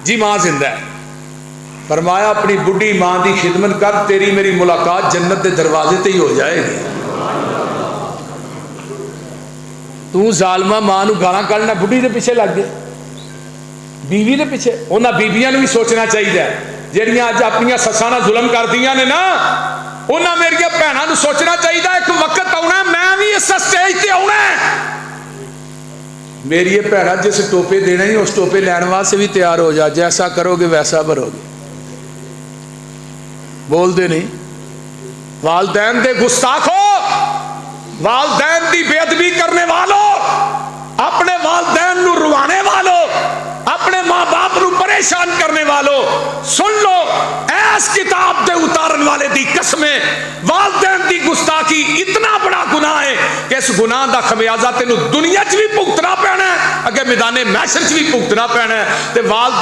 जी मां जिंदा है। फरमाया अपनी बुढ़ी मां की खिदमत कर, तेरी मेरी मुलाकात जन्नत के दरवाजे ते ही हो जाएगी। तू जालमा मां नूं गालां कढना, बुढ़ी के पिछे लग गए, बीवी के पिछे। उन्होंने बीबियां भी सोचना चाहिए ਜਿਹੜੀਆਂ अज अपन सस्सां नाल जुल्म करदियां ने ना, उन्होंने मेरिया भैनों सोचना चाहिए एक वक्त आना मैं भी इस स्टेज पर आना। मेरी भैन जिस टोपे देना ही उस टोपे लैन वास्ते भी तैयार हो जा, जैसा करोगे वैसा भरोगे। बोलते नहीं। वालदैन दे गुस्ताखो, वालदैन की बेअदबी करने वालों, अपने वालदैन नूं रुवाने वालों, अपने मां बाप नूं परेशान करने वालों, सुन लो ऐस किताब दे उतारन वाले दी कसमें, वालदैन दी गुस्ताखी इतना बड़ा गुनाह है कि इस गुनाह दा खमियाजा तेनू दुनिया च भी भुगतना पैना है, अगे मैदाने महशर च भी भुगतना पैना है। ते वालदैन